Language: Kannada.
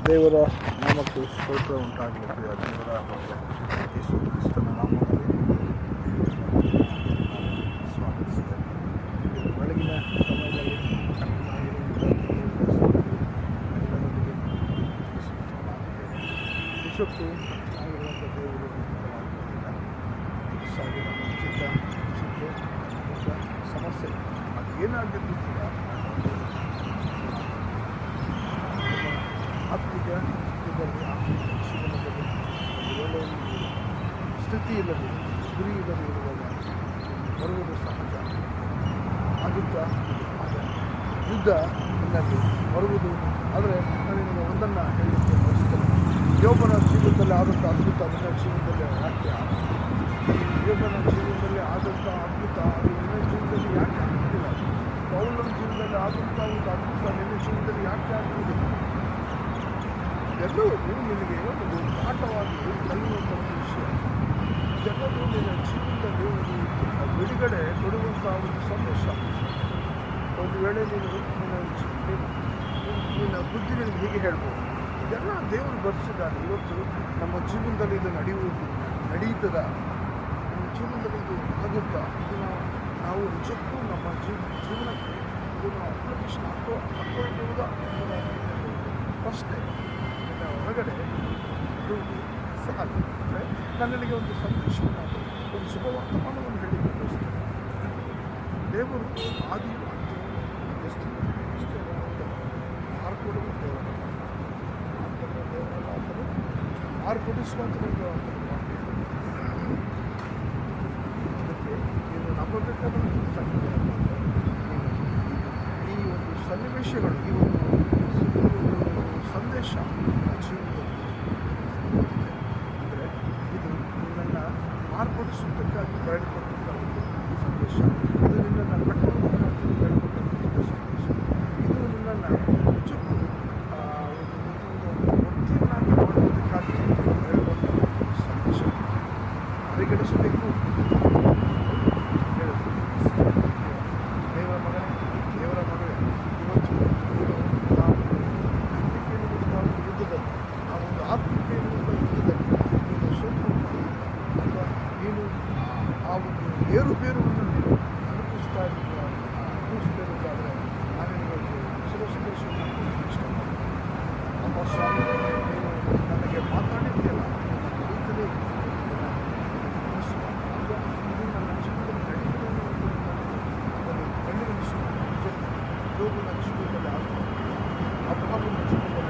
ದೇವರ ನಾಮಕ್ಕೆ ಸ್ತೋತ್ರ ಉಂಟಾಗಲಿ. ದೇವರ ಯೇಸು ಕ್ರಿಸ್ತನ ನಾಮದಲ್ಲಿ ಸ್ವಾಗತಿಸಿದೆ. ಬೆಳಗಿನ ಸಮಯದಲ್ಲಿ ವಿಶ್ವಕ್ಕೂ ಆಗಿರುವಂಥ ದೇವರು ಸಾಗಿ ನಮ್ಮ ಚಿಂತೆ ಸಮಸ್ಯೆ ಅದು ಏನಾಗಿದ್ದು ಕೂಡ ಆತ್ಮಿಕ ಇದರಲ್ಲಿ ಆತ್ಮಿಕ ಜೀವನದಲ್ಲಿ ಒಳ್ಳೆಯ ಸ್ಥಿತಿ ಇಲ್ಲದೆ ಗುರಿ ಇಲ್ಲದೆ ಇರುವಾಗ ಬರುವುದು ಸಹಜ ಆಗುತ್ತಾ ಯುದ್ಧ ನಿನ್ನಲ್ಲಿ ಬರುವುದು. ಆದರೆ ನಾನು ನಿಮಗೆ ಒಂದನ್ನು ಹೇಳಲಿಕ್ಕೆ ಬಯಸ್ತೇನೆ. ಯೋಬನ ಜೀವನದಲ್ಲಿ ಆದಂಥ ಅದ್ಭುತ ನನ್ನ ಜೀವನದಲ್ಲಿ ಯಾಕೆ ಯೋಬನ ಜೀವನದಲ್ಲಿ ಆದಂಥ ಅದ್ಭುತ ಅದು ನನ್ನ ಜೀವನದಲ್ಲಿ ಯಾಕೆ ಆಗುವುದಿಲ್ಲ? ಪೌಲನ ಜೀವನದಲ್ಲಿ ಆದಂಥ ಒಂದು ಅದ್ಭುತ ನಿನ್ನ ಜೀವನದಲ್ಲಿ ಯಾಕೆ ಆಗುವುದಿಲ್ಲ? ಎಲ್ಲವೂ ನಿನಗೆ ಒಂದು ಪಾಠವಾಗಿ ಕಲಿಯುವಂಥ ಒಂದು ವಿಷಯ. ಇದೆಲ್ಲವೂ ನಿನ್ನ ಜೀವನದಲ್ಲಿ ಒಂದು ಬಿಡುಗಡೆ ಕೊಡುವಂಥ ಒಂದು ಸಂದೇಶ. ಒಂದು ವೇಳೆ ನಿನ್ನ ಬುದ್ಧಿ ನಿನಗೆ ಹೀಗೆ ಹೇಳ್ಬೋದು, ಇದೆಲ್ಲ ದೇವರು ಬರೆಸಿದ್ದಾನೆ. ಇವತ್ತು ನಮ್ಮ ಜೀವನದಲ್ಲಿ ಇದು ನಡೆಯುತ್ತದ, ನಮ್ಮ ಜೀವನದಲ್ಲಿ ಇದು ಆಗುತ್ತಾ? ಇದನ್ನು ನಾವು ನಿಜಕ್ಕೂ ನಮ್ಮ ಜೀವನಕ್ಕೆ ಇದನ್ನು ಅಪ್ಲಿಕೇಶನ್ ಹಾಕೊಳ್ಳುವುದಾ ಪ್ರಶ್ನೆ ಹೊರಗಡೆ ಸಾಧ್ಯ. ಅಂದರೆ ನಾನು ನನಗೆ ಒಂದು ಸಂದೇಶವನ್ನು ಒಂದು ಶುಭವರ್ತಮಾನವನ್ನು ಹೇಳಲಿಕ್ಕೆ ಬಯಸ್ತೇನೆ. ದೇವರು ಆದಿಯು ಮಾರ್ಪಡಿಸುವಂಥ